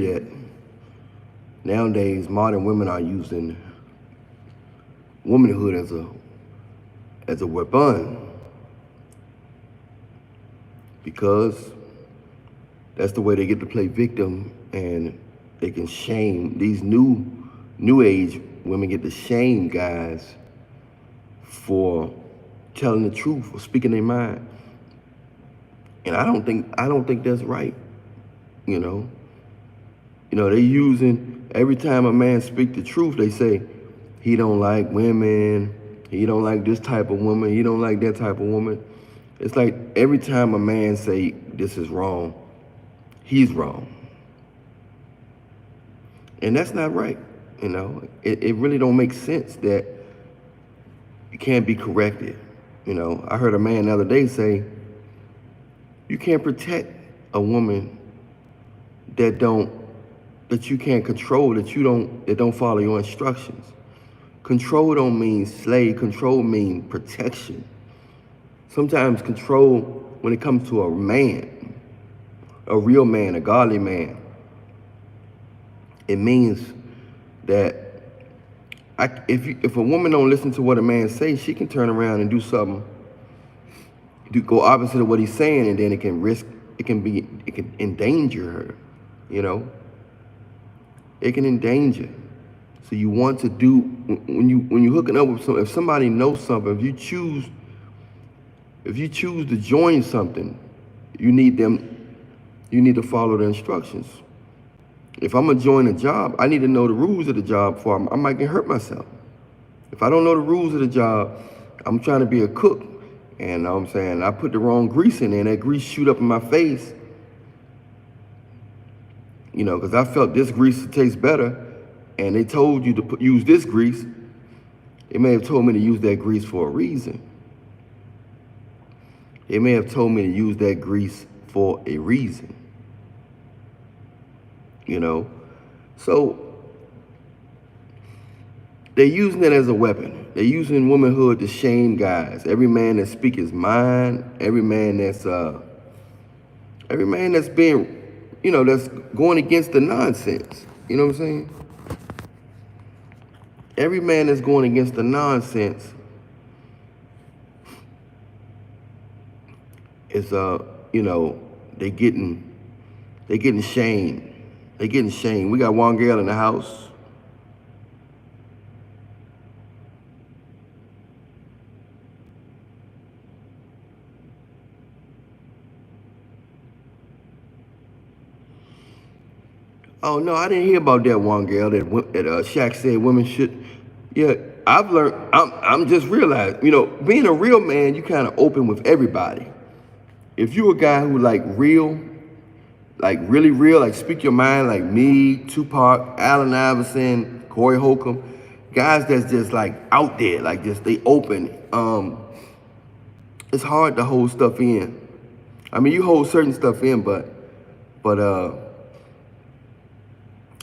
that nowadays modern women are using womanhood as a weapon because that's the way they get to play victim, and they can shame these new age women get to shame guys for telling the truth or speaking their mind. And I don't think that's right. You know, they using every time a man speak the truth, they say he don't like women, he don't like this type of woman, he don't like that type of woman. It's like every time a man say this is wrong, he's wrong. And that's not right. It really don't make sense that you can't be corrected. I heard a man the other day say, you can't protect a woman that you can't control, that don't follow your instructions. Control don't mean slave, control mean protection. Sometimes control, when it comes to a man, a real man, a godly man, it means that if a woman don't listen to what a man says, she can turn around and do something, go opposite of what he's saying, and then it can endanger her. It can endanger. So you want to do, when you're hooking up with someone, if somebody knows something, if you choose to join something, you need to follow the instructions. If I'm gonna join a job, I need to know the rules of the job before I might get hurt myself. If I don't know the rules of the job, I'm trying to be a cook, and I'm saying I put the wrong grease in there, and that grease shoot up in my face. Because I felt this grease tastes better, and they told you to use this grease. They may have told me to use that grease for a reason. They may have told me to use that grease for a reason. So they're using it as a weapon. They're using womanhood to shame guys. Every man that speaks his mind, every man that's being, that's going against the nonsense. You know what I'm saying? Every man that's going against the nonsense is they getting shamed. They getting shamed. We got one girl in the house. Oh no, I didn't hear about that one girl that Shaq said women should. Yeah, I've learned. I'm just realized. Being a real man, you kind of open with everybody. If you a guy who like real, like really real, like speak your mind, like me, Tupac, Allen Iverson, Corey Holcomb, guys that's just like out there, like just they open. It's hard to hold stuff in. I mean, you hold certain stuff in, but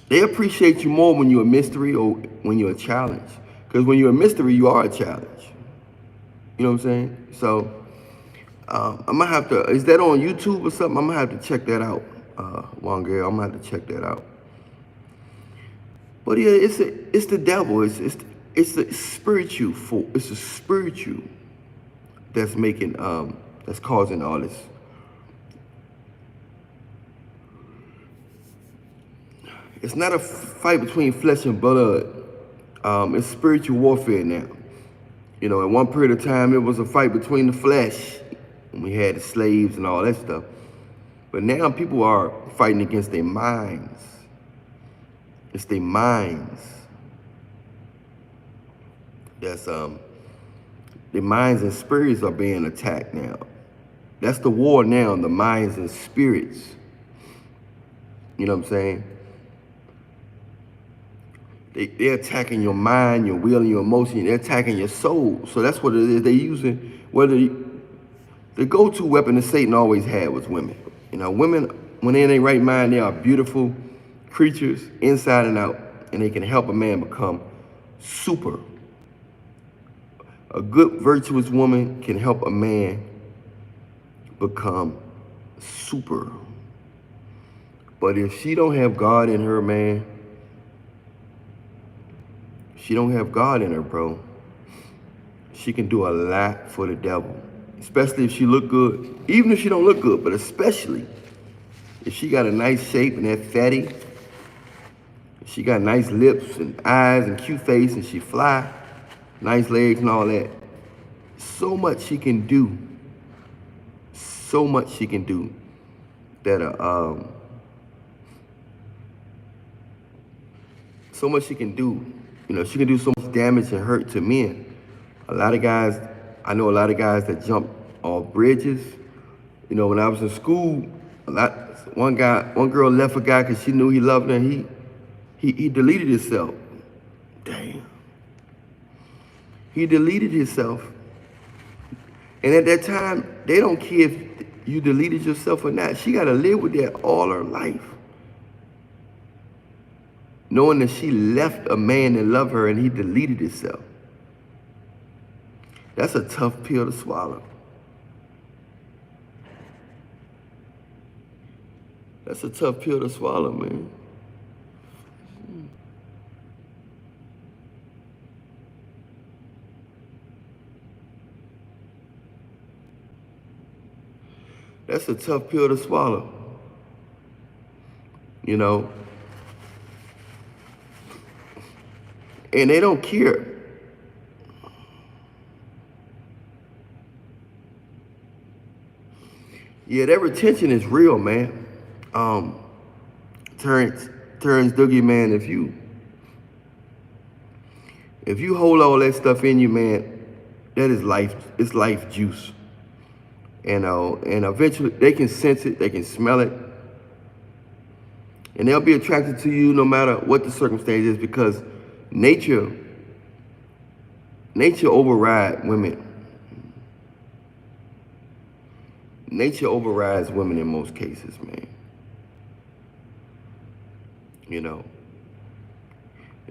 they appreciate you more when you're a mystery or when you're a challenge. Because when you're a mystery, you are a challenge. You know what I'm saying? So I'm gonna have to. Is that on YouTube or something? I'm gonna have to check that out. One girl, I'm gonna have to check that out. But yeah, it's the devil. It's the spiritual. It's the spiritual that's making that's causing all this. It's not a fight between flesh and blood. It's spiritual warfare now. At one period of time, it was a fight between the flesh, when we had the slaves and all that stuff. But now people are fighting against their minds. It's their minds. Their minds and spirits are being attacked now. That's the war now, the minds and spirits. You know what I'm saying? They're attacking your mind, your will, and your emotion. They're attacking your soul. So that's what it is. They're using, the go-to weapon that Satan always had was women. Women, when they're in their right mind, they are beautiful creatures inside and out, and they can help a man become super. A good, virtuous woman can help a man become super. But if she don't have God in her, man, she don't have God in her, bro, she can do a lot for the devil. Especially if she look good. Even if she don't look good, but especially if she got a nice shape and that fatty, if she got nice lips and eyes and cute face and she fly, nice legs and all that. So much she can do. So much she can do that so much she can do. You know, she can do so much damage and hurt to men. A lot of guys, I know a lot of guys that jump off bridges. You know, when I was in school, one girl left a guy because she knew he loved her, and he deleted himself. Damn. He deleted himself. And at that time, they don't care if you deleted yourself or not. She got to live with that all her life. Knowing that she left a man that loved her and he deleted himself. That's a tough pill to swallow. That's a tough pill to swallow, man. That's a tough pill to swallow. You know? And they don't care. Yeah, that retention is real, man. Terrence Dougie, man, if you hold all that stuff in you, man, that is life. It's life juice. And eventually they can sense it, they can smell it, and they'll be attracted to you no matter what the circumstance is, because nature overrides women. Nature overrides women in most cases, man. You know,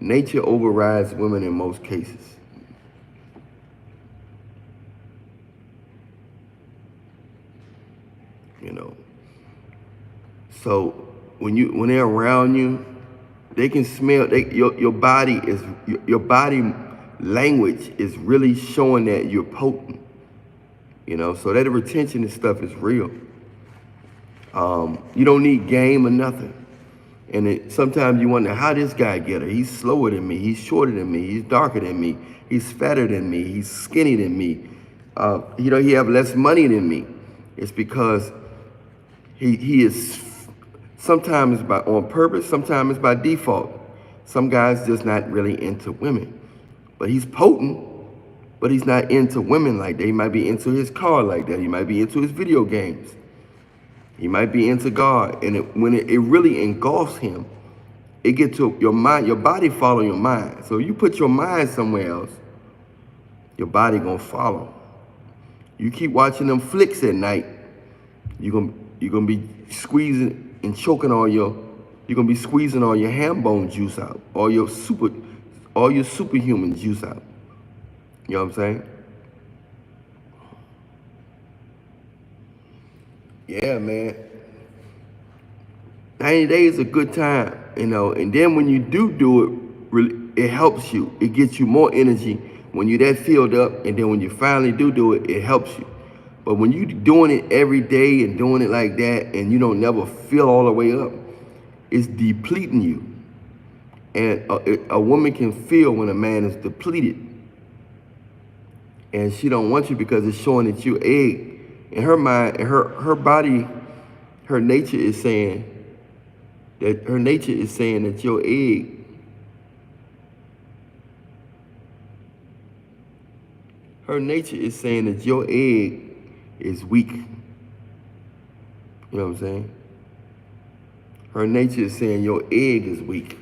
nature overrides women in most cases. You know, so when they're around you, they can smell. Your body language is really showing that you're potent. You know, so that retention and stuff is real. You don't need game or nothing. And sometimes you wonder how this guy get her. He's slower than me. He's shorter than me. He's darker than me. He's fatter than me. He's skinny than me. You know, he have less money than me. It's because he is sometimes on purpose, sometimes by default. Some guys just not really into women. But he's potent, but he's not into women like that. He might be into his car like that. He might be into his video games. He might be into God. And when it really engulfs him, it gets to your mind. Your body follow your mind. So you put your mind somewhere else, your body gonna follow. You keep watching them flicks at night, you're gonna be squeezing and choking you're gonna be squeezing all your ham bone juice out, all your superhuman juice out. You know what I'm saying? Yeah, man. 90 days is a good time, you know, and then when you do it, really, it helps you. It gets you more energy when you're that filled up, and then when you finally do it, it helps you. But when you're doing it every day and doing it like that, and you don't never feel all the way up, it's depleting you. And a woman can feel when a man is depleted. And she don't want you because it's showing that you're egg. In her mind, her body, her nature is saying that you're egg. Her nature is saying that your egg is weak. You know what I'm saying? Her nature is saying your egg is weak.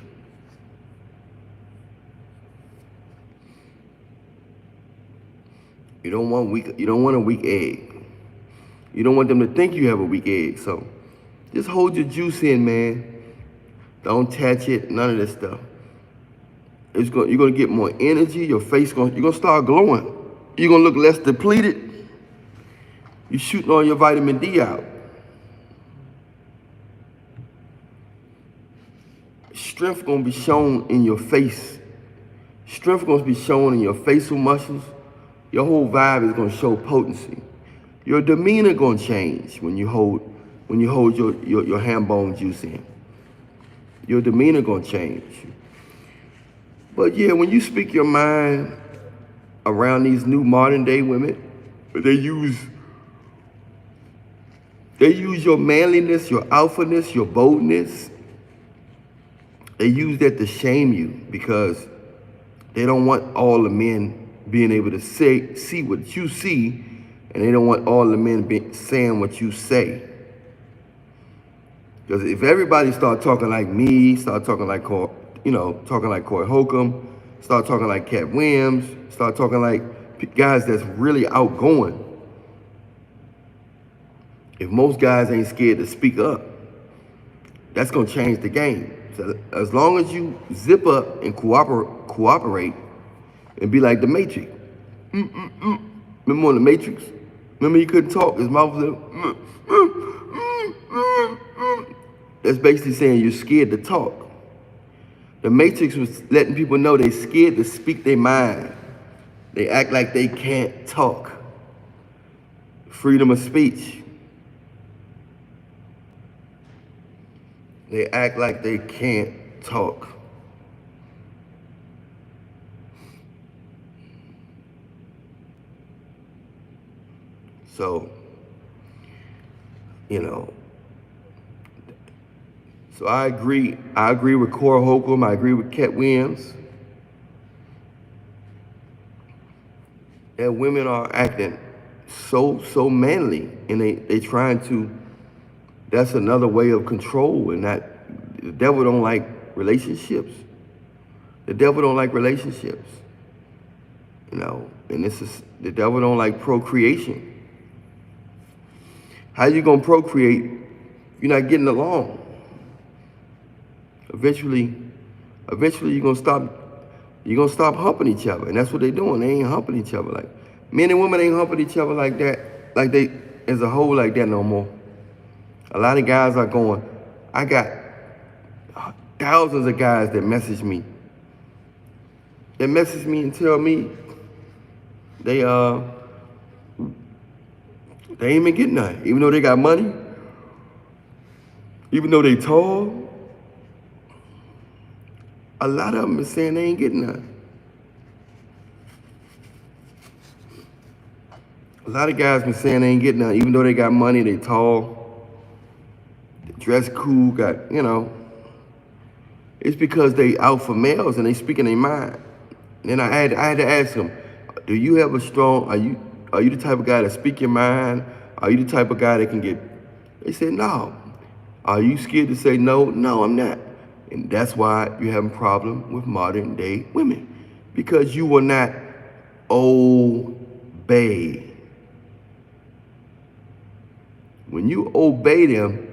You don't want a weak egg. You don't want them to think you have a weak egg. So just hold your juice in, man. Don't touch it, none of this stuff. You're gonna get more energy, you're gonna start glowing. You're gonna look less depleted. You're shooting all your vitamin D out. Strength gonna be shown in your face. Strength gonna be shown in your facial muscles. Your whole vibe is gonna show potency. Your demeanor gonna change when you hold your ham bone juice in. Your demeanor gonna change. But yeah, when you speak your mind around these new modern day women, they use your manliness, your alphaness, your boldness. They use that to shame you because they don't want all the men being able to see what you see, and they don't want all the men saying what you say. Because if everybody start talking like me, start talking like talking like Corey Holcomb, start talking like Cat Williams, start talking like guys that's really outgoing. If most guys ain't scared to speak up, that's gonna change the game. So as long as you zip up and cooperate and be like the Matrix. Remember on the Matrix? Remember he couldn't talk, his mouth was That's basically saying you're scared to talk. The Matrix was letting people know they're scared to speak their mind. They act like they can't talk. Freedom of speech. They act like they can't talk. So, so I agree with Cora Holcomb, I agree with Cat Williams. That women are acting so manly, and they trying to, that's another way of control, and that the devil don't like relationships. The devil don't like relationships. And the devil don't like procreation. How you gonna procreate if you're not getting along? Eventually you're gonna stop humping each other, and that's what they're doing. They ain't humping each other like men and women ain't humping each other like that, like they as a whole like that no more. A lot of guys are going. I got thousands of guys that message me. That message me and tell me they ain't been getting nothing, even though they got money, even though they tall. A lot of them are saying they ain't getting nothing. A lot of guys been saying they ain't getting nothing, even though they got money, they tall, they dress cool, It's because they alpha males and they speaking their mind. And then I had to ask them, do you have a strong, are you the type of guy that speak your mind? Are you the type of guy that can get, they said no. Are you scared to say no? No, I'm not. And that's why you're having a problem with modern day women. Because you will not obey. When you obey them,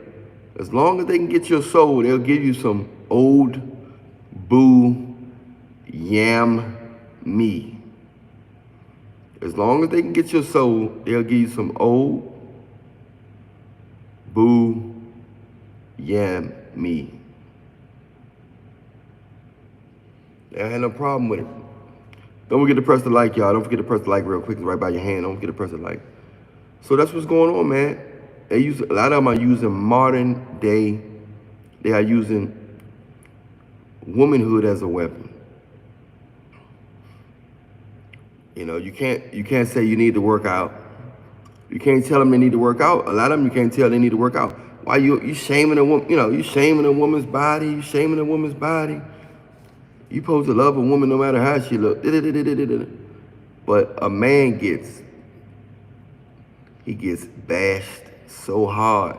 as long as they can get your soul, they'll give you some old boo yam me. As long as they can get your soul, they'll give you some old boo yam me. I had no problem with it. Don't forget to press the like, y'all. Don't forget to press the like real quick. It's right by your hand. Don't forget to press the like. So that's what's going on, man. A lot of them are using modern day. They are using womanhood as a weapon. You can't say you need to work out. You can't tell them they need to work out. A lot of them you can't tell they need to work out. Why you shaming a woman? You shaming a woman's body. You shaming a woman's body. You supposed to love a woman no matter how she look. But a man gets bashed so hard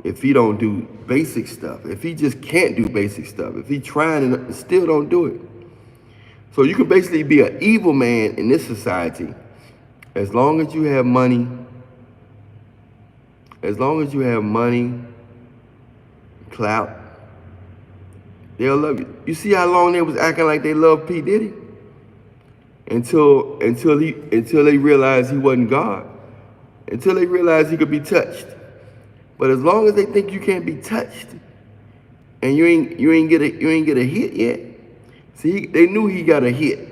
if he don't do basic stuff. If he just can't do basic stuff. If he trying and still don't do it. So you can basically be an evil man in this society as long as you have money. As long as you have money, clout, they'll love you. You see how long they was acting like they loved P. Diddy? Until they realized he wasn't God. Until they realized he could be touched. But as long as they think you can't be touched, and you ain't get a hit yet. See, they knew he got a hit.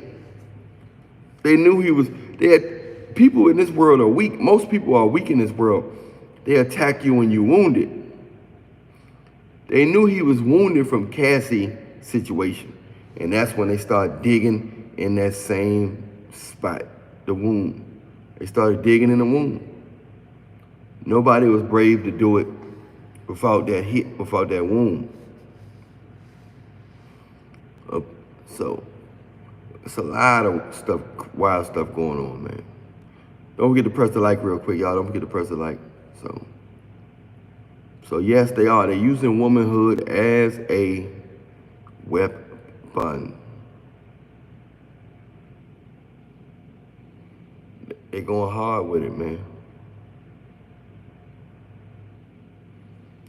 They knew they had, people in this world are weak. Most people are weak in this world. They attack you when you're wounded. They knew he was wounded from Cassie's situation. And that's when they started digging in that same spot, the wound. They started digging in the wound. Nobody was brave to do it without that hit, without that wound. So it's a lot of stuff, wild stuff going on, man. Don't forget to press the like real quick, y'all. Don't forget to press the like. So yes, they are. They're using womanhood as a weapon. They're going hard with it, man.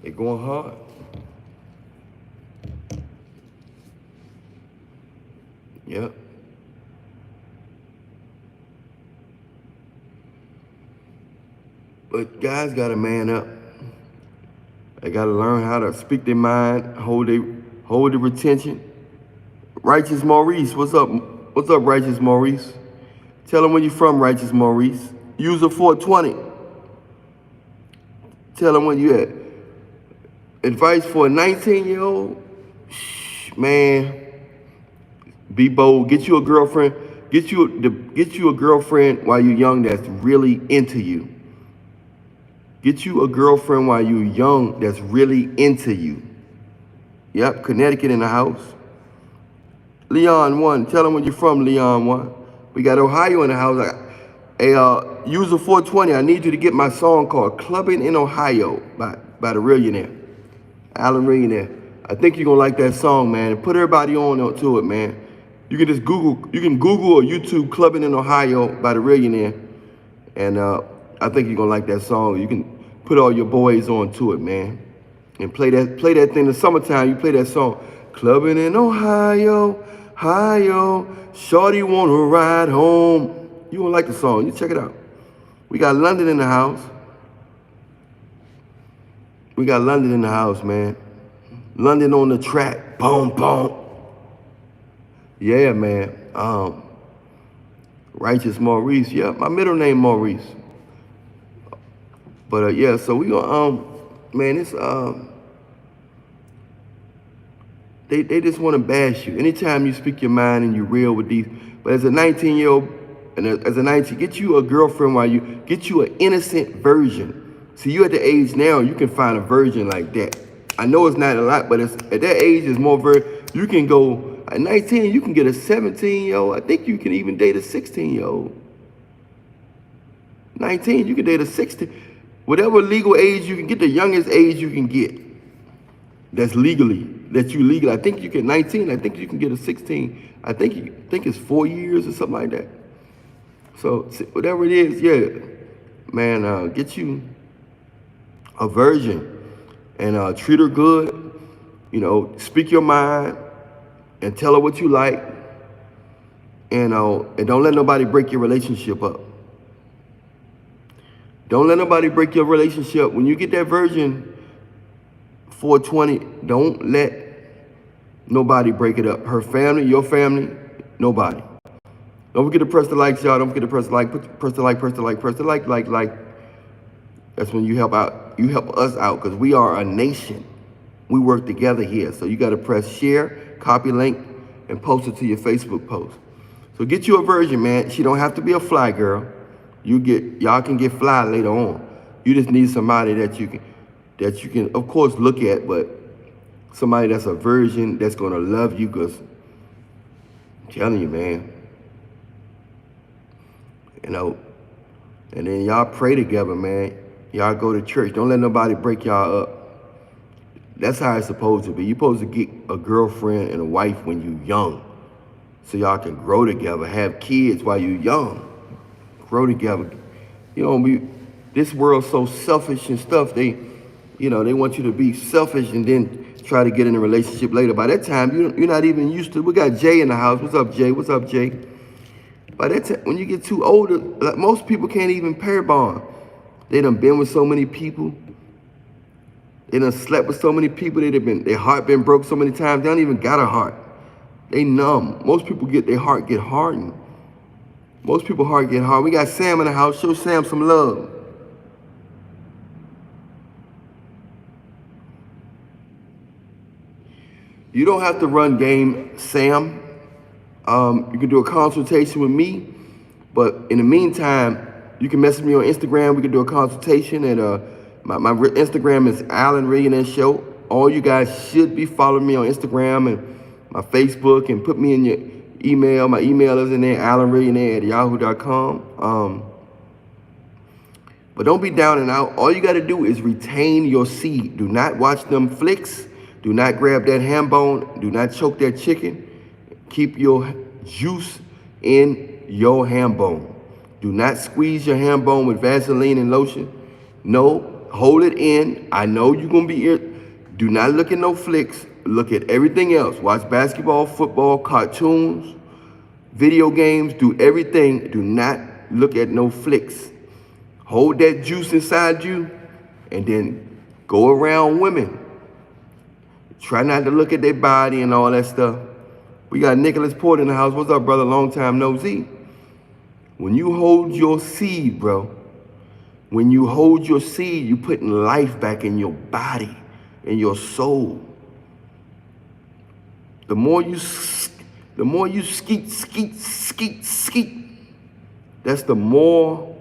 They're going hard. Yep. But guys gotta man up. They gotta learn how to speak their mind, hold the retention. Righteous Maurice, what's up? What's up, Righteous Maurice? Tell them where you from, Righteous Maurice. User 420. Tell them where you at. Advice for a 19-year-old? Man, be bold. Get you a girlfriend. Get you a girlfriend while you're young that's really into you. Get you a girlfriend while you're young that's really into you. Yep, Connecticut in the house. Leon 1, tell them where you're from, Leon 1. We got Ohio in the house. User 420, I need you to get my song called Clubbing in Ohio by the Millionaire, Alan Millionaire. I think you're gonna like that song, man. And put everybody on to it, man. You can Google or YouTube Clubbing in Ohio by the Millionaire. And I think you're gonna like that song. You can put all your boys on to it, man. And play that thing in the summertime. You play that song, Clubbing in Ohio, Ohio, shorty wanna ride home. You gonna like the song, you check it out. We got London in the house. We got London in the house, man. London on the track, boom, boom. Yeah, man. Righteous Maurice, yeah, my middle name Maurice. But yeah, so we gonna man, it's they just want to bash you. Anytime you speak your mind and you're real with these, but as a 19-year-old, and as a 19, get you a girlfriend get you an innocent virgin. See, you at the age now, you can find a virgin like that. I know it's not a lot, but at that age, it's more you can go, at 19, you can get a 17-year-old. I think you can even date a 16-year-old. 19, you can date a 16. Whatever legal age you can get, the youngest age you can get. That's you legally. I think you can 19. I think you can get a 16. I think it's 4 years or something like that. So whatever it is, yeah, man, get you a virgin and treat her good. You know, speak your mind and tell her what you like. And don't let nobody break your relationship up. Don't let nobody break your relationship. When you get that virgin 420, don't let nobody break it up. Her family, your family, nobody. Don't forget to press the likes, y'all. Don't forget to press the like. Press the like. That's when you help out. You help us out because we are a nation. We work together here. So you got to press share, copy link, and post it to your Facebook post. So get you a virgin, man. She don't have to be a fly girl. Y'all can get fly later on. You just need somebody that you can of course look at, but somebody that's a virgin that's gonna love you, because I'm telling you, man. You know, and then y'all pray together, man. Y'all go to church. Don't let nobody break y'all up. That's how it's supposed to be. You're supposed to get a girlfriend and a wife when you're young, so y'all can grow together, have kids while you're young. Grow together. You know, this world's so selfish and stuff. They want you to be selfish and then try to get in a relationship later. By that time, you're not even used to. We got Jay in the house. What's up, Jay? What's up, Jay? By that time, when you get too older, like most people can't even pair bond. They done been with so many people. They done slept with so many people. Their heart been broke so many times. They don't even got a heart. They numb. Most people their heart get hardened. Most people heart get hard. We got Sam in the house. Show Sam some love. You don't have to run game, Sam. You can do a consultation with me, but in the meantime, you can message me on Instagram. We can do a consultation, and my Instagram is Allen Millionaire Show. All you guys should be following me on Instagram and my Facebook, and put me in your email. My email is in there, allenmillionaire@yahoo.com. But don't be down and out. All you got to do is retain your seed. Do not watch them flicks. Do not grab that ham bone. Do not choke that chicken. Keep your juice in your ham bone. Do not squeeze your ham bone with Vaseline and lotion. No, hold it in. I know you're going to be do not look at no flicks. Look at everything else. Watch basketball, football, cartoons, video games. Do everything. Do not look at no flicks. Hold that juice inside you, and then go around women. Try not to look at their body and all that stuff. We got Nicholas Porter in the house. What's up, brother? Long time no see. When you hold your seed, bro, when you hold your seed, you're putting life back in your body, in your soul. The more you skeet, that's the more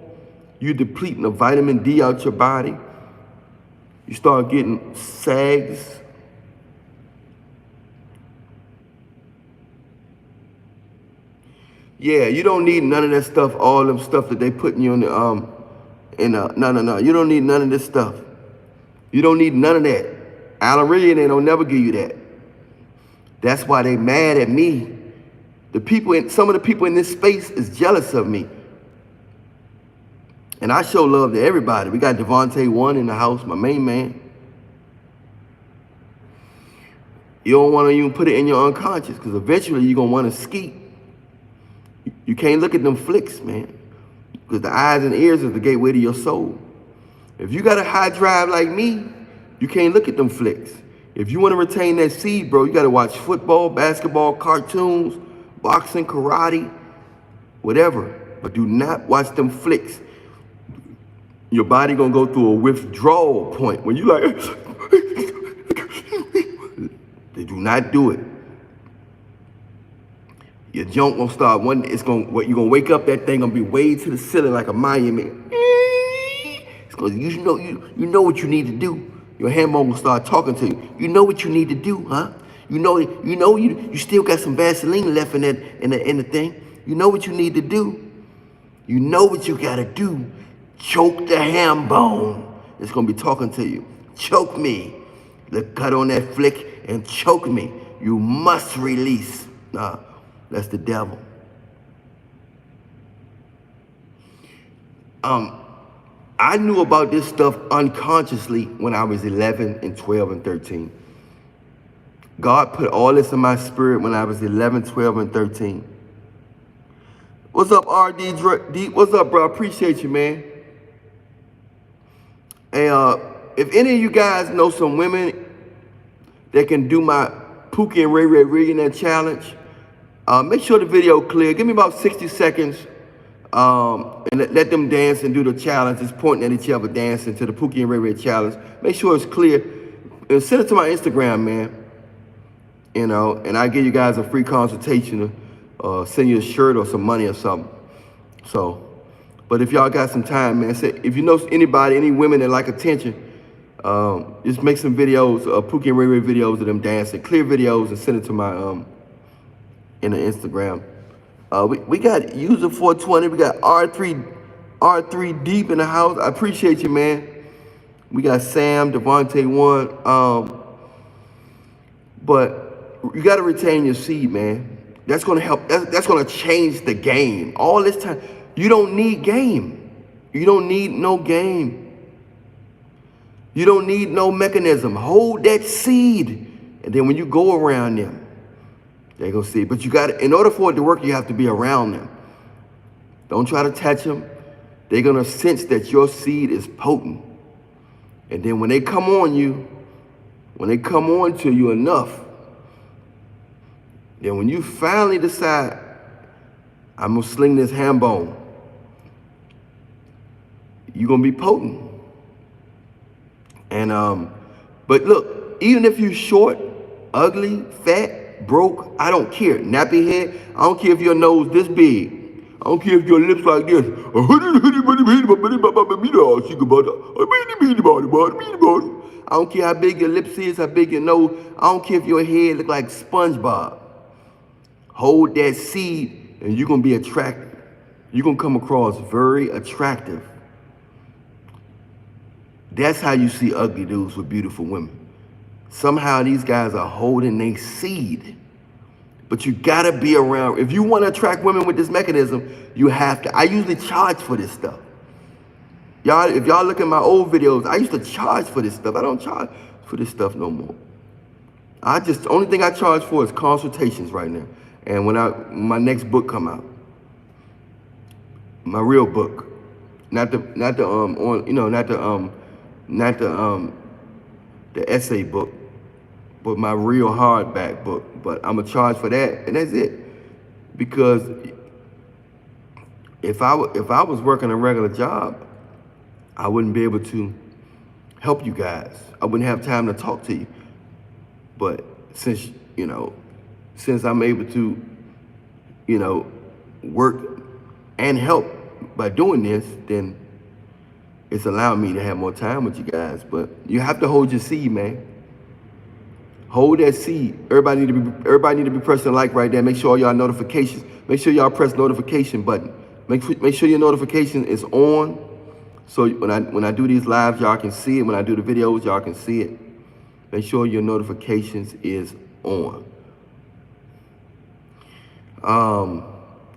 you depleting the vitamin D out your body. You start getting sags. Yeah, you don't need none of that stuff, all them stuff that they putting you in the, no. You don't need none of this stuff. You don't need none of that. Alleria, they don't never give you that. That's why they mad at me. Some of the people in this space is jealous of me. And I show love to everybody. We got Devontae One in the house, my main man. You don't want to even put it in your unconscious, because eventually you're going to want to skeet. You can't look at them flicks, man, because the eyes and ears is the gateway to your soul. If you got a high drive like me, you can't look at them flicks. If you want to retain that seed, bro, you got to watch football, basketball, cartoons, boxing, karate, whatever. But do not watch them flicks. Your body going to go through a withdrawal point when you like, they do not do it. Your junk gonna start you're gonna wake up, that thing gonna be way to the ceiling like a monument. It's cause you know what you need to do. Your ham bone gonna start talking to you. You know what you need to do, huh? You still got some Vaseline left in the thing. You know what you need to do. You know what you gotta do. Choke the ham bone. It's gonna be talking to you. Choke me. Look, cut on that flick and choke me. You must release. Nah. That's the devil. I knew about this stuff unconsciously when I was 11 and 12 and 13. God put all this in my spirit when I was 11, 12, and 13. What's up, RD? What's up, bro? Appreciate you, man. Hey, if any of you guys know some women that can do my Pookie and Ray Ray Millionaire Challenge, make sure the video clear. Give me about 60 seconds and let them dance and do the challenge. Just pointing at each other, dancing to the Pookie and Ray Ray Challenge. Make sure it's clear. And send it to my Instagram, man. You know, and I give you guys a free consultation, send you a shirt or some money or something. So, but if y'all got some time, man, if you know anybody, any women that like attention, just make some videos, Pookie and Ray Ray videos of them dancing, clear videos, and send it to my in the Instagram. We got user 420. We got R3 deep in the house. I appreciate you, man. We got Sam, Devontae One. But you got to retain your seed, man. That's going to help. That's going to change the game. All this time, you don't need game. You don't need no game. You don't need no mechanism. Hold that seed, and then when you go around them, they're going to see. But you got to, in order for it to work, you have to be around them. Don't try to touch them. They're going to sense that your seed is potent. And then when they come on you, When they come on to you enough, then when you finally decide, I'm gonna sling this ham bone, you're gonna be potent. And but look, even if you're short, ugly, fat, broke, I don't care. Nappy head, I don't care if your nose this big. I don't care if your lips like this. I don't care how big your lips is, how big your nose. I don't care if your head look like SpongeBob. Hold that seed and you're gonna be attractive. You're gonna come across very attractive. That's how you see ugly dudes with beautiful women. Somehow these guys are holding their seed. But you gotta be around. If you want to attract women with this mechanism, you have to. I usually charge for this stuff. Y'all, if y'all look at my old videos, I used to charge for this stuff. I don't charge for this stuff no more. The only thing I charge for is consultations right now. And when my next book come out, my real book, not the essay book, but my real hardback book. But I'm gonna charge for that, and that's it. Because if I was working a regular job, I wouldn't be able to help you guys. I wouldn't have time to talk to you. But since I'm able to, work and help by doing this, then it's allowing me to have more time with you guys. But you have to hold your seed, man. Hold that seed. Everybody need to be pressing like right there. Make sure all y'all notifications. Make sure y'all press notification button. Make sure your notification is on. So when I do these lives, y'all can see it. When I do the videos, y'all can see it. Make sure your notifications is on.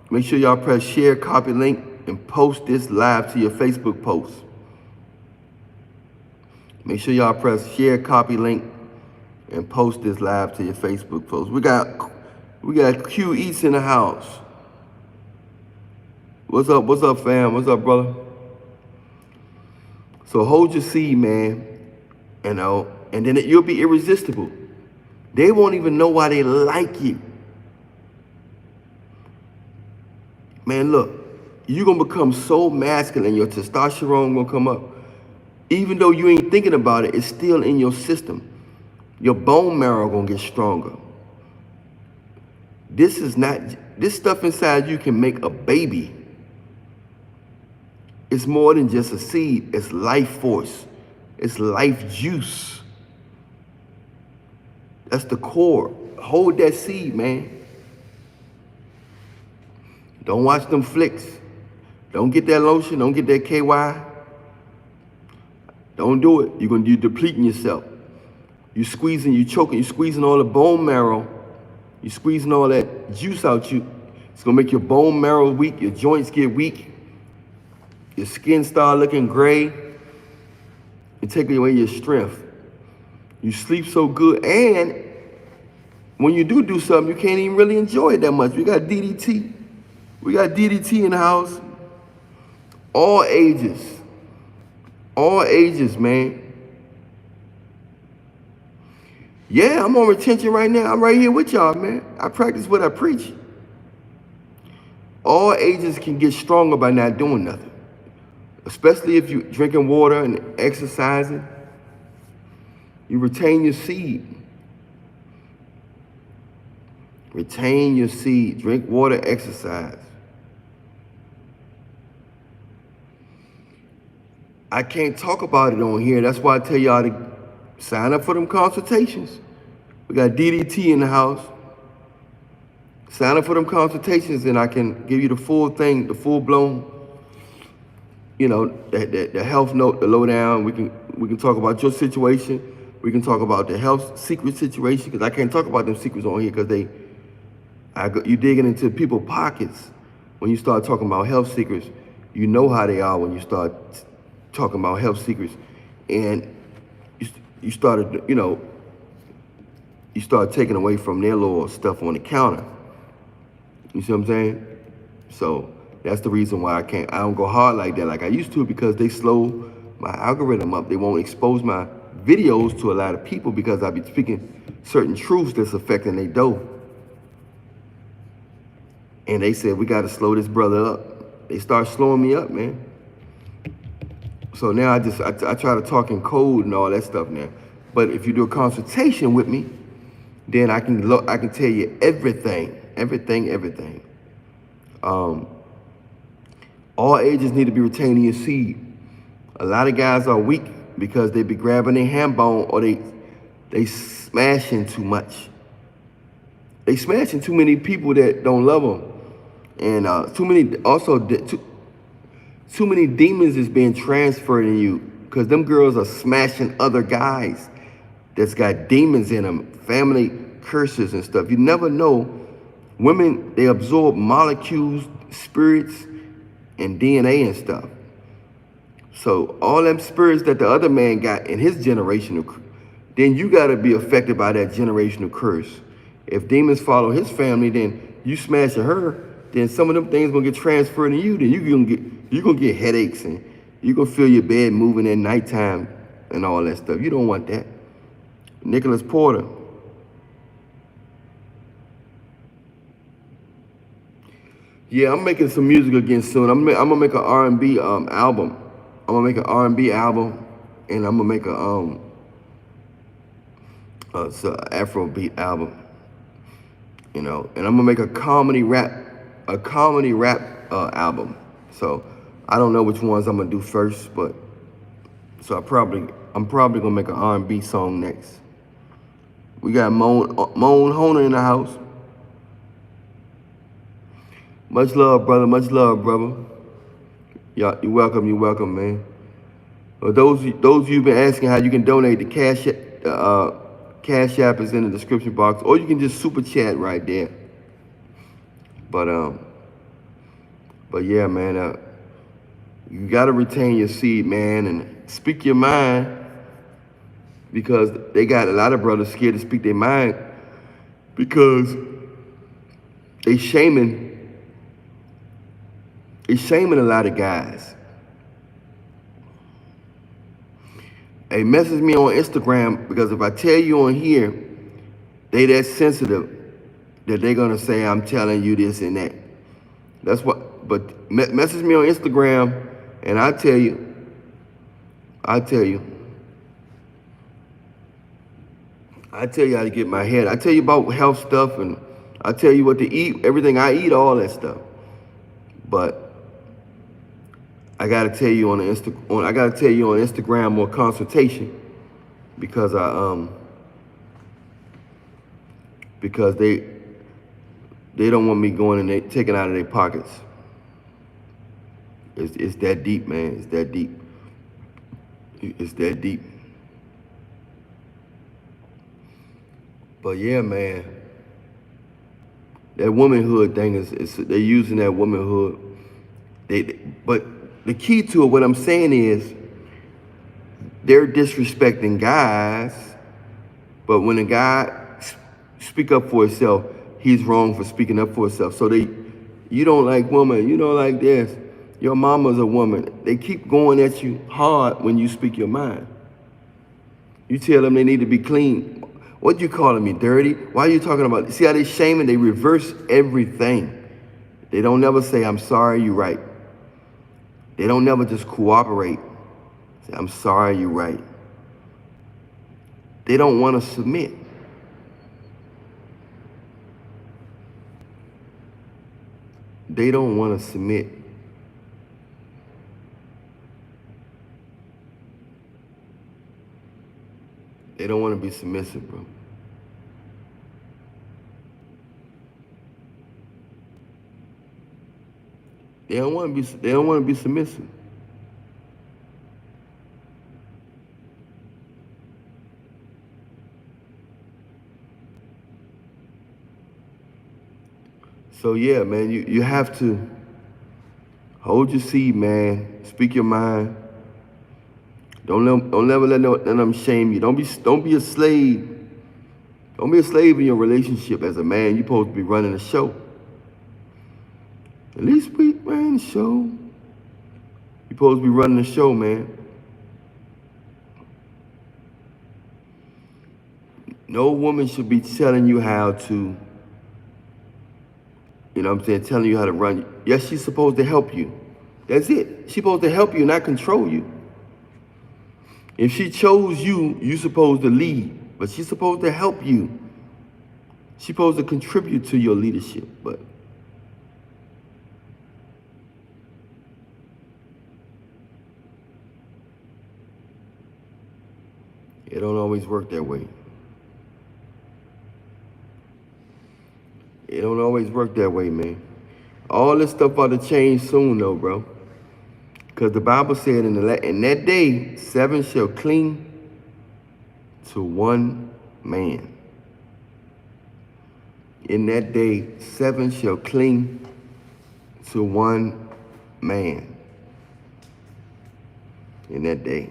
Make sure y'all press share, copy link, and post this live to your Facebook post. Make sure y'all press share, copy link, and post this live to your Facebook post. We got Q Eats in the house. What's up, fam? What's up, brother? So hold your seed, man. And then you'll be irresistible. They won't even know why they like you. Man, look, you're gonna become so masculine, your testosterone gonna come up. Even though you ain't thinking about it, it's still in your system. Your bone marrow gonna get stronger. This stuff inside you can make a baby. It's more than just a seed, it's life force. It's life juice. That's the core. Hold that seed, man. Don't watch them flicks. Don't get that lotion, don't get that KY. Don't do it. You're depleting yourself. You're squeezing, you're choking, you're squeezing all the bone marrow. You're squeezing all that juice out you. It's gonna make your bone marrow weak, your joints get weak, your skin start looking gray, and take away your strength. You sleep so good, and when you do something, you can't even really enjoy it that much. We got DDT. We got DDT in the house. All ages. All ages, man. Yeah, I'm on retention right now. I'm right here with y'all, man. I practice what I preach. All ages can get stronger by not doing nothing. Especially if you're drinking water and exercising. You retain your seed. Retain your seed. Drink water, exercise. I can't talk about it on here. That's why I tell y'all to sign up for them consultations. We got DDT in the house. Sign up for them consultations and I can give you the full thing, the full blown, the health note, the lowdown. We can talk about your situation. We can talk about the health secret situation, because I can't talk about them secrets on here because you digging into people's pockets. When you start talking about health secrets, you know how they are when you start talking about health secrets, and you start taking away from their little stuff on the counter. You see what I'm saying? So that's the reason why I don't go hard like that like I used to, because they slow my algorithm up. They won't expose my videos to a lot of people because I be speaking certain truths that's affecting their dough. And they said, we got to slow this brother up. They start slowing me up, man. So now I try to talk in code and all that stuff now. But if you do a consultation with me, then I can tell you everything. All ages need to be retaining your seed. A lot of guys are weak because they be grabbing their ham bone or they smashing too much. They smashing too many people that don't love them. And too many demons is being transferred in you because them girls are smashing other guys that's got demons in them, family curses and stuff. You never know. Women, they absorb molecules, spirits, and DNA and stuff. So all them spirits that the other man got in his generational, then you got to be affected by that generational curse. If demons follow his family, then you smashing her, then some of them things gonna get transferred to you. Then you gonna get headaches and you gonna feel your bed moving at nighttime and all that stuff. You don't want that. Nicholas Porter. Yeah, I'm making some music again soon. I'm gonna make an R&B album. I'm gonna make an R&B album, and I'm gonna make a Afrobeat album. You know, and I'm gonna make a comedy rap album. So I don't know which ones I'm gonna do first, but so I'm probably gonna make an R&B song next. We got Moan Honer in the house. Much love, brother. Much love, brother. Yeah, you're welcome, man. Those of you been asking how you can donate, the Cash App is in the description box, or you can just super chat right there. But yeah, man, you gotta retain your seed, man, and speak your mind, because they got a lot of brothers scared to speak their mind because they shaming a lot of guys. Hey, message me on Instagram, because if I tell you on here, they that sensitive that they're gonna say I'm telling you this and that. That's what. But message me on Instagram, and I tell you. I tell you how to get my head. I tell you about health stuff, and I tell you what to eat, everything I eat, all that stuff. But I gotta tell you on Instagram or consultation, because because they don't want me going and they taking out of their pockets. It's that deep, man. It's that deep. It's that deep. But yeah, man, that womanhood thing is they're using that womanhood. But the key to it, what I'm saying is, they're disrespecting guys, but when a guy speak up for himself, he's wrong for speaking up for himself. So you don't like woman, you don't like this, your mama's a woman. They keep going at you hard when you speak your mind. You tell them they need to be clean. What you calling me, dirty? Why are you talking about it? See how they shaming? They reverse everything. They don't never say, I'm sorry, you're right. They don't never just cooperate. Say, I'm sorry, you're right. They don't want to submit. They don't want to submit. They don't want to be submissive, bro. They don't want to be submissive. So yeah, man, you have to hold your seed, man. Speak your mind. Don't never let them shame you. Don't be a slave. Don't be a slave in your relationship. As a man, you're supposed to be running the show. At least we ran the show. You're supposed to be running the show, man. No woman should be telling you how to, you know what I'm saying, telling you how to run. Yes, she's supposed to help you. That's it. She's supposed to help you, not control you. If she chose you, you're supposed to lead. But she's supposed to help you. She's supposed to contribute to your leadership. But it don't always work that way. It don't always work that way, man. All this stuff about to change soon, though, bro. Because the Bible said in that day, 7 shall cling to one man. In that day, 7 shall cling to one man. In that day.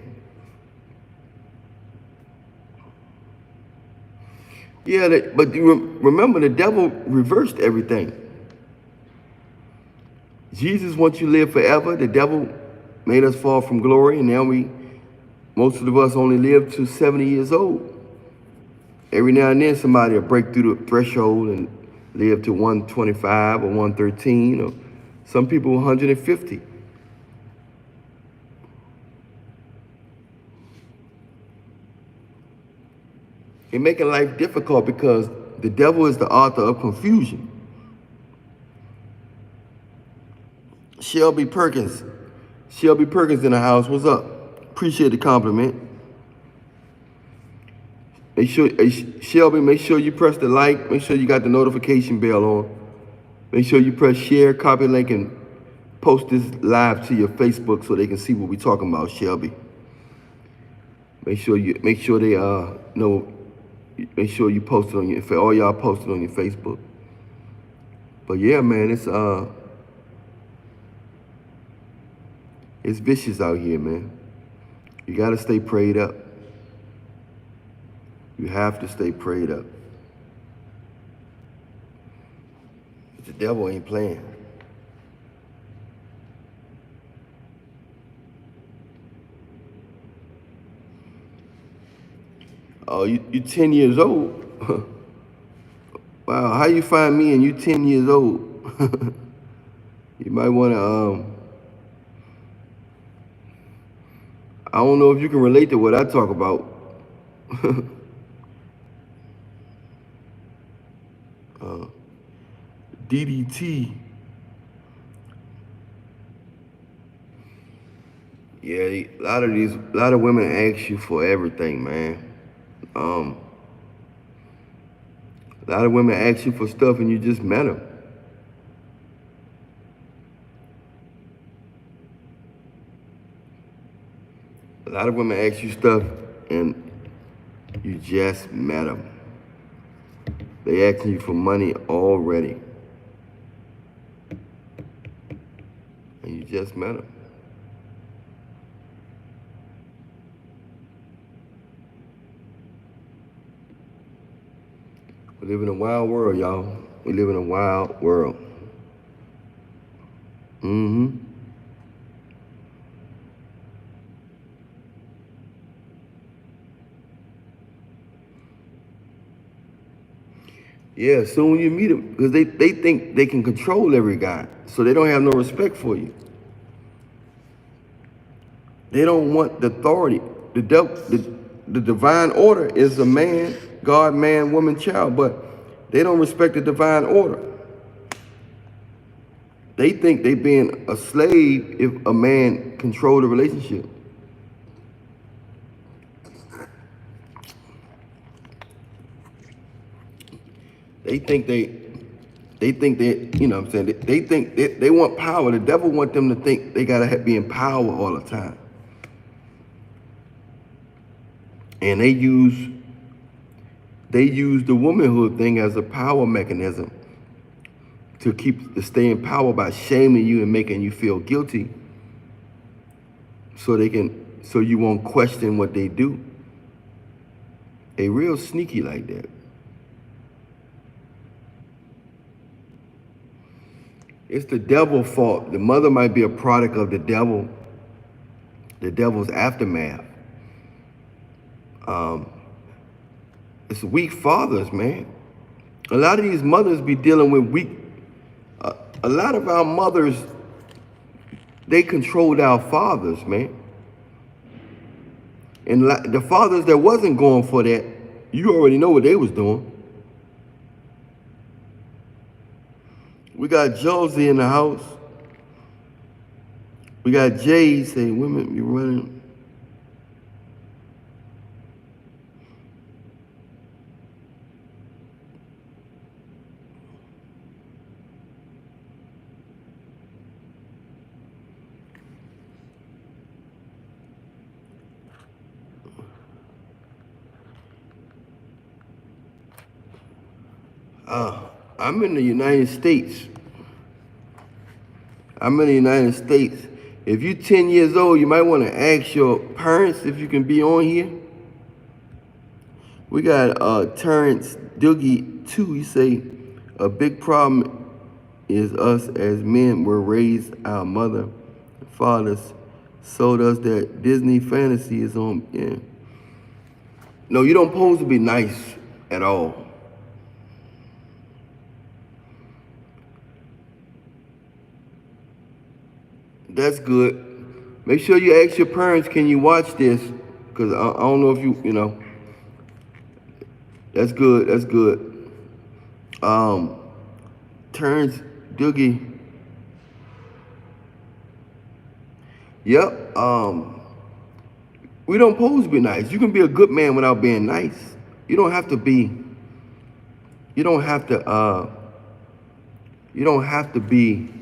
Yeah, but remember, the devil reversed everything. Jesus wants you to live forever. The devil made us fall from glory, and now most of us only live to 70 years old. Every now and then somebody will break through the threshold and live to 125 or 113, or some people 150. It's making life difficult because the devil is the author of confusion. Shelby Perkins in the house. What's up? Appreciate the compliment. Shelby, make sure you press the like. Make sure you got the notification bell on. Make sure you press share, copy link, and post this live to your Facebook so they can see what we're talking about, Shelby. Make sure they know. Make sure you post it on your, all y'all post it on your Facebook. But yeah, man, it's vicious out here, man. You gotta stay prayed up. You have to stay prayed up. The devil ain't playing. Oh, you 10 years old? Wow, how you find me and you 10 years old? You might want to, I don't know if you can relate to what I talk about. DDT. Yeah, a lot of women ask you for everything, man. A lot of women ask you for stuff and you just met them. A lot of women ask you stuff and you just met them. They asking you for money already. And you just met them. We live in a wild world, y'all. We live in a wild world. Yeah, soon you meet them, because they think they can control every guy, so they don't have no respect for you. They don't want the authority. The divine order is a man, God, man, woman, child, but they don't respect the divine order. They think they being a slave if a man control the relationship. They think you know what I'm saying, they think they want power. The devil want them to think they gotta be in power all the time. And they use the womanhood thing as a power mechanism to stay in power by shaming you and making you feel guilty, so you won't question what they do. They real sneaky like that. It's the devil's fault. The mother might be a product of the devil's aftermath. It's weak fathers, man. A lot of these mothers be dealing with weak. A lot of our mothers, they controlled our fathers, man. And the fathers that wasn't going for that, you already know what they was doing. We got Josie in the house. We got Jay saying, women be running. I'm in the United States. I'm in the United States. If you're 10 years old, you might want to ask your parents if you can be on here. We got Terrence Doogie too. He say, a big problem is us as men were raised, our mother and fathers sold us that Disney fantasy is on. Yeah. No, you don't supposed to be nice at all. That's good. Make sure you ask your parents, can you watch this? Because I don't know if you know. That's good. That's good. Terrence Doogie. Yep. We don't supposed to be nice. You can be a good man without being nice. You don't have to be. You don't have to. You don't have to be.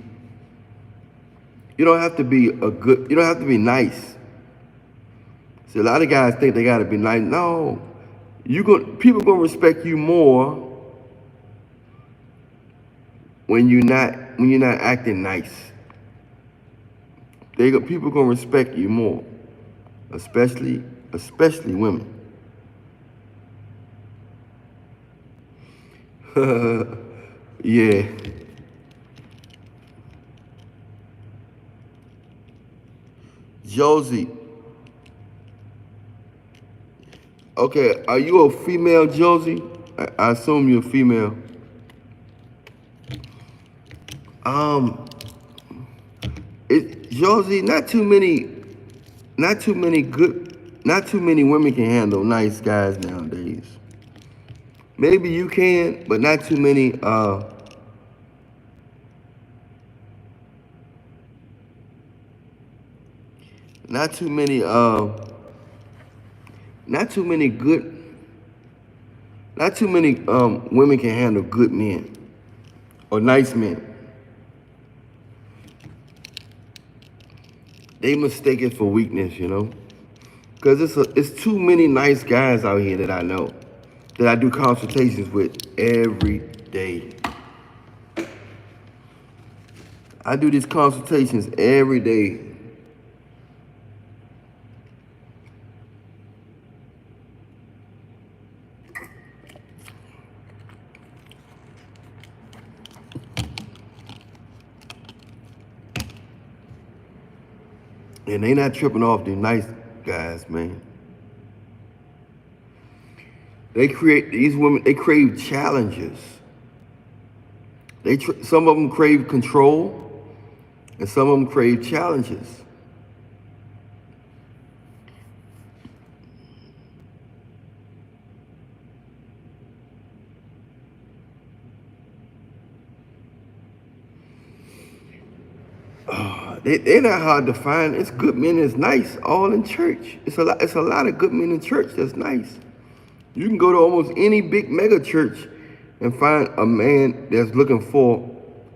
You don't have to be a good. You don't have to be nice. See, a lot of guys think they gotta be nice. No, people gonna respect you more when you're not acting nice. People gonna respect you more, especially women. Yeah. Josie. Okay, are you a female, Josie? I assume you're a female. Josie, not too many women can handle nice guys nowadays. Maybe you can, but not too many. Not too many. Not too many good. Not too many women can handle good men or nice men. They mistake it for weakness, you know, because it's too many nice guys out here that I know, that I do consultations with every day. I do these consultations every day. And they not tripping off the nice guys, man. These women, they crave challenges. Some of them crave control, and some of them crave challenges. They're not hard to find. It's good men that's nice, all in church. It's a lot of good men in church that's nice. You can go to almost any big mega church and find a man that's looking for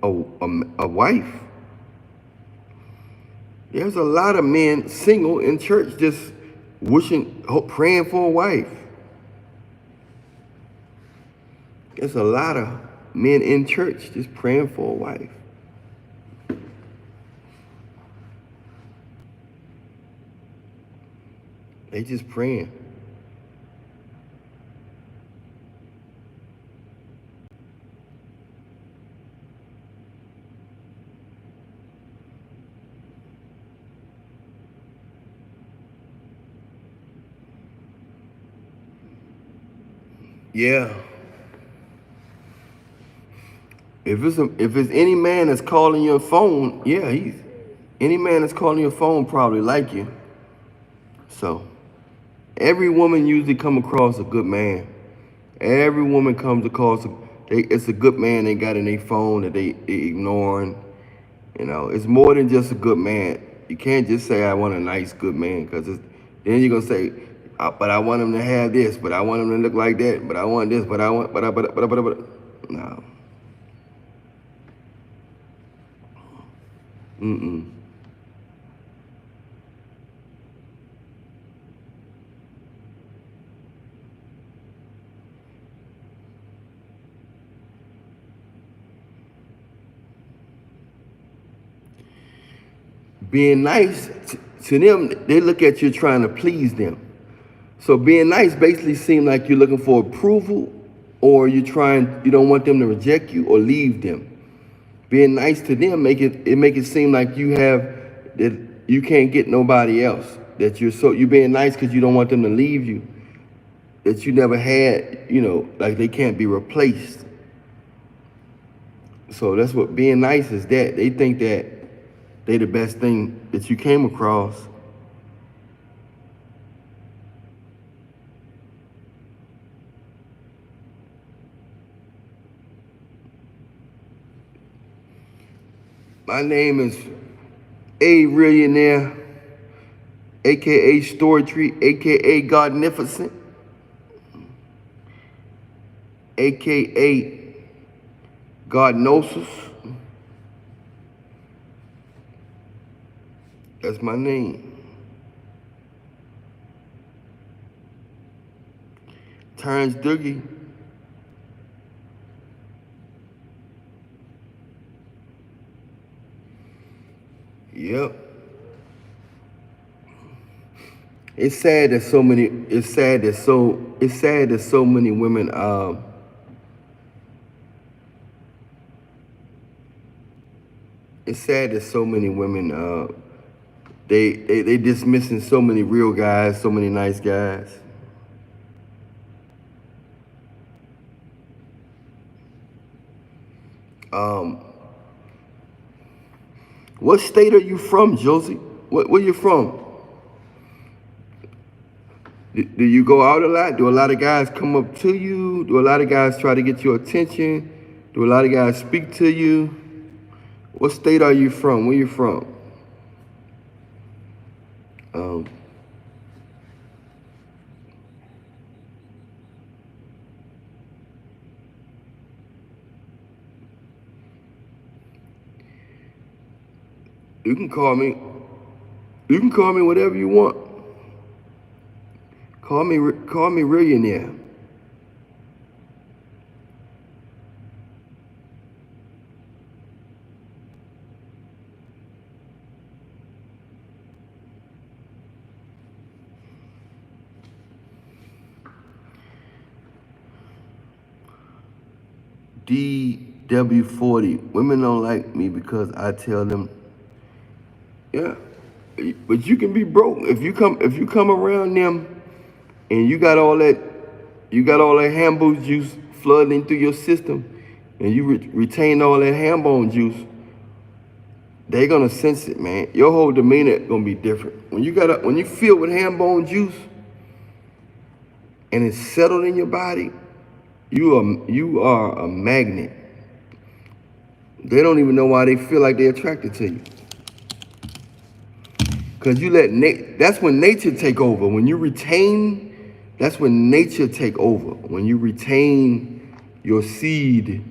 a wife. There's a lot of men single in church just praying for a wife. There's a lot of men in church just praying for a wife. They just praying. Yeah. If it's any man that's calling your phone, yeah, he's any man that's calling your phone probably like you. So every woman usually come across a good man. Every woman comes across it's a good man they got in their phone that they ignoring. You know, it's more than just a good man. You can't just say I want a nice good man because then you're gonna say, but I want him to have this, but I want him to look like that, but I want this, but I want, but. No. Mm-mm. Being nice to them, they look at you trying to please them. So being nice basically seems like you're looking for approval, or you don't want them to reject you or leave them. Being nice to them make it seem like that you can't get nobody else. That you're being nice because you don't want them to leave you. That you never had, like they can't be replaced. So that's what being nice is. That they think that they the best thing that you came across. My name is A Millionaire, aka Storetry, aka Godnificent, aka Godnosis. That's my name. Terrence Doogie. Yep. It's sad that so many. It's sad that so many women. It's sad that so many women. They dismissing so many real guys, so many nice guys. Um, what state are you from, Josie? Where you from? Do you go out a lot? Do a lot of guys come up to you? Do a lot of guys try to get your attention? Do a lot of guys speak to you? What state are you from? Where you from? Um, you can call me. You can call me whatever you want. Call me Millionaire. DW40. Women don't like me because I tell them, yeah. But you can be broke if you come around them and you got all that hambo juice flooding through your system, and you retain all that ham juice. They gonna sense it, man. Your whole demeanor gonna be different when you feel with ham juice and it's settled in your body. You are a magnet. They don't even know why they feel like they're attracted to you. Cause that's when nature take over. When you retain, that's when nature take over. When you retain your seed,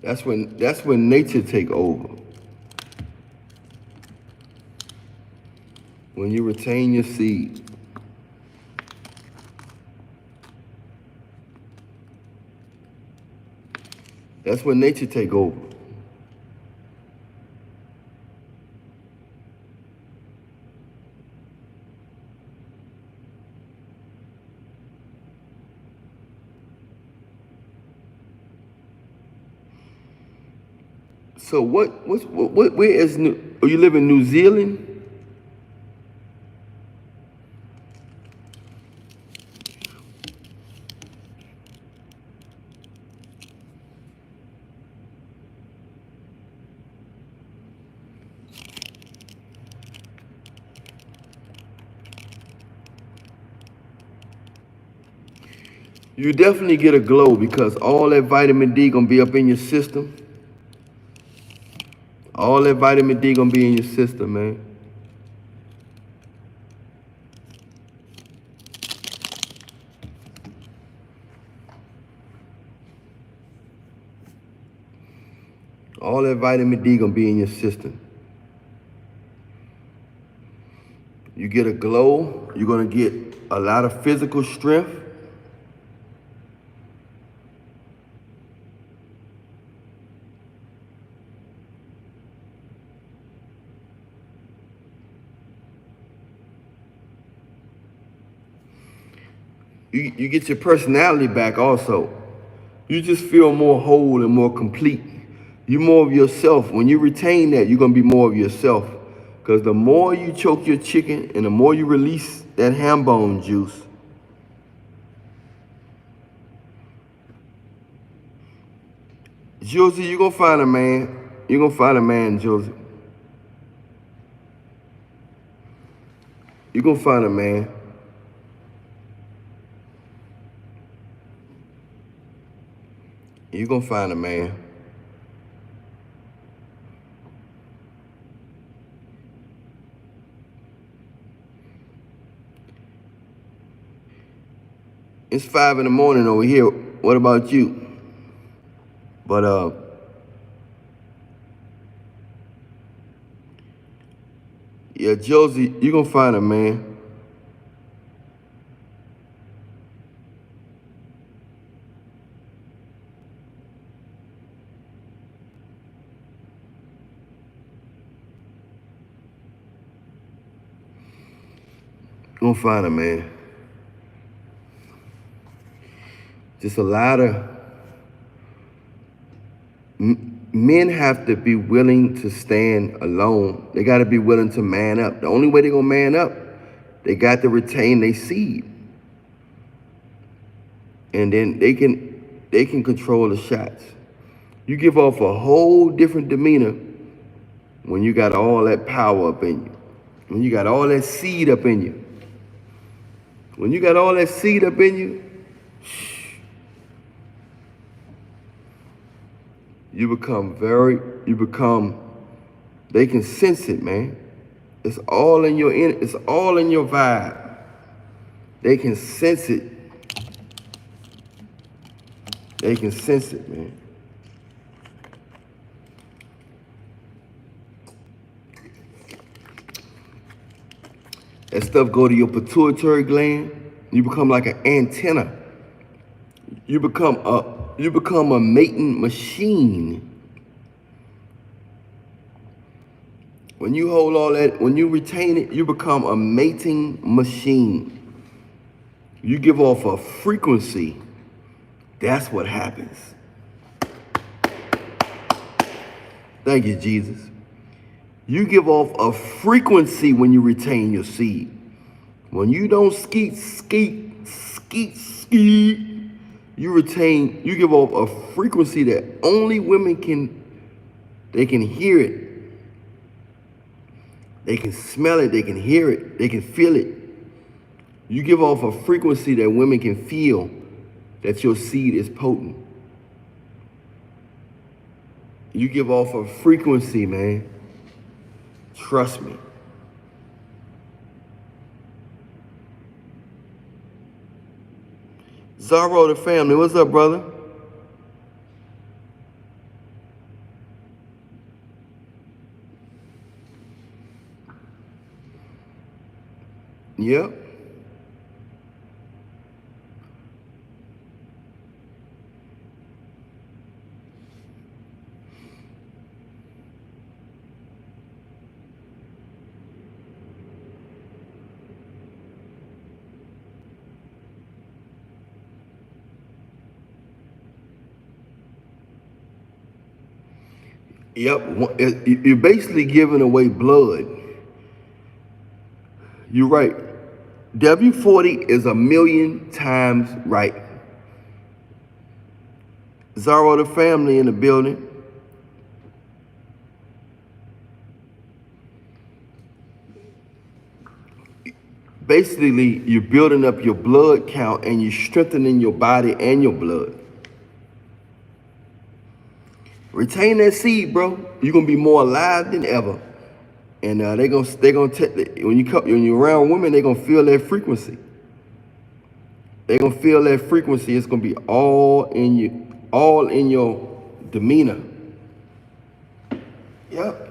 that's when nature take over. When you retain your seed. That's when nature take over. So where is you live in New Zealand? You definitely get a glow because all that vitamin D gonna be up in your system. All that vitamin D gonna be in your system, man. All that vitamin D gonna be in your system. You get a glow. You're gonna get a lot of physical strength. You get your personality back also. You just feel more whole and more complete. You're more of yourself. When you retain that, you're going to be more of yourself. Because the more you choke your chicken and the more you release that ham bone juice, Josie, you're going to find a man. You're going to find a man, Josie. You're going to find a man. You're going to find a man. It's 5 in the morning over here. What about you? But yeah, Josie, you're gonna find a man. You're gonna find a man. Just a lot of men have to be willing to stand alone. They got to be willing to man up. The only way they're gonna man up, they got to retain their seed, and then they can control the shots. You give off a whole different demeanor when you got all that power up in you. When you got all that seed up in you. When you got all that seed up in you, they can sense it, man. It's all in it's all in your vibe. They can sense it. They can sense it, man. That stuff go to your pituitary gland. You become like an antenna. You become a mating machine. When you hold all that, when you retain it, you become a mating machine. You give off a frequency. That's what happens. Thank you, Jesus. You give off a frequency when you retain your seed. When you don't skeet, you give off a frequency that only women they can hear it. They can smell it, they can hear it, they can feel it. You give off a frequency that women can feel that your seed is potent. You give off a frequency, man. Trust me. Zorro, the family, what's up, brother? Yep. Yep, you're basically giving away blood. You're right. W40 is a million times right. Zaro, the family in the building. Basically, you're building up your blood count and you're strengthening your body and your blood. Retain that seed, bro. You're gonna be more alive than ever. And when you're around women, they're gonna feel that frequency. They're gonna feel that frequency. It's gonna be all in you, all in your demeanor. Yep.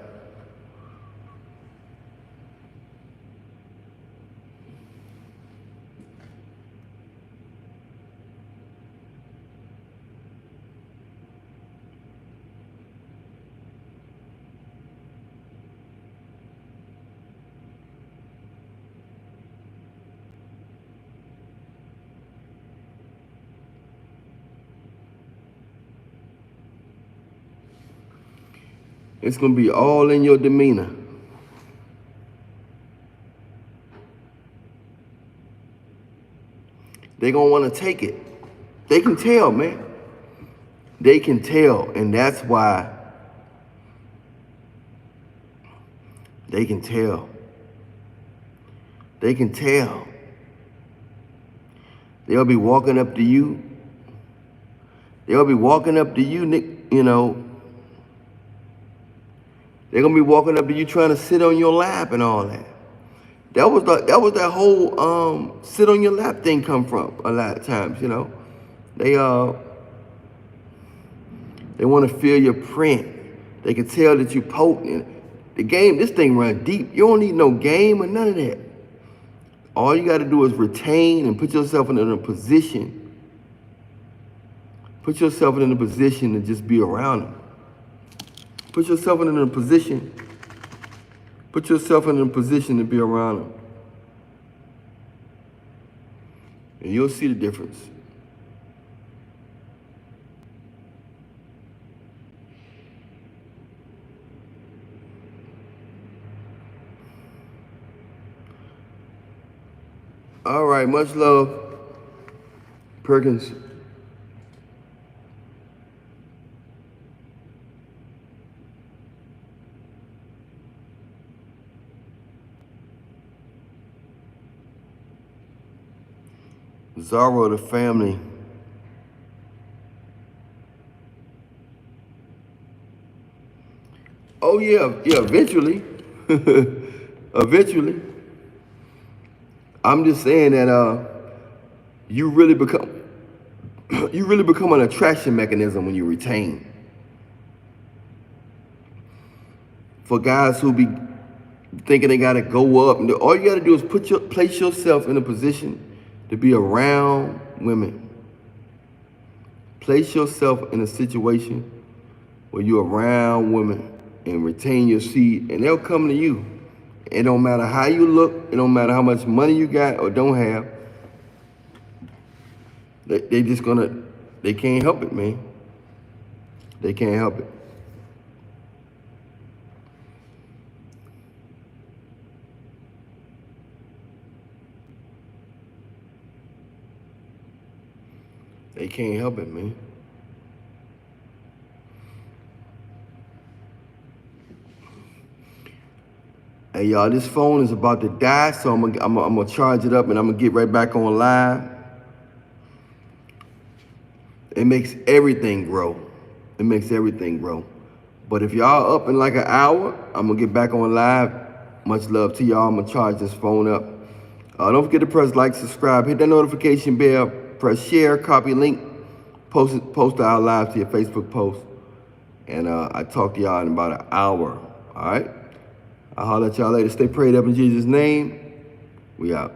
It's gonna be all in your demeanor. They're gonna wanna take it. They can tell, man. They can tell, and that's why they can tell. They can tell. They'll be walking up to you. They'll be walking up to you, Nick, you know. They're gonna be walking up to you trying to sit on your lap and all that. That was that whole sit on your lap thing come from a lot of times, you know. They want to feel your print. They can tell that you're potent. The game, this thing runs deep. You don't need no game or none of that. All you got to do is retain and put yourself in a position. Put yourself in a position to just be around them. Put yourself in a position. Put yourself in a position to be around them. And you'll see the difference. All right, much love, Perkins. Zaro, the family. Oh yeah, eventually. Eventually. I'm just saying that you really become an attraction mechanism when you retain. For guys who be thinking they gotta go up, and all you gotta do is place yourself in a position to be around women. Place yourself in a situation where you're around women and retain your seed, and they'll come to you. It don't matter how you look. It don't matter how much money you got or don't have. They can't help it, man. They can't help it. They can't help it, man. Hey, y'all, this phone is about to die, so I'm gonna charge it up and I'm gonna get right back on live. It makes everything grow. It makes everything grow. But if y'all up in like an hour, I'm gonna get back on live. Much love to y'all. I'm gonna charge this phone up. Don't forget to press like, subscribe, hit that notification bell, press share, copy link, post our live to your Facebook post. And I talk to y'all in about an hour. All right? I'll holler at y'all later. Stay prayed up in Jesus' name. We out.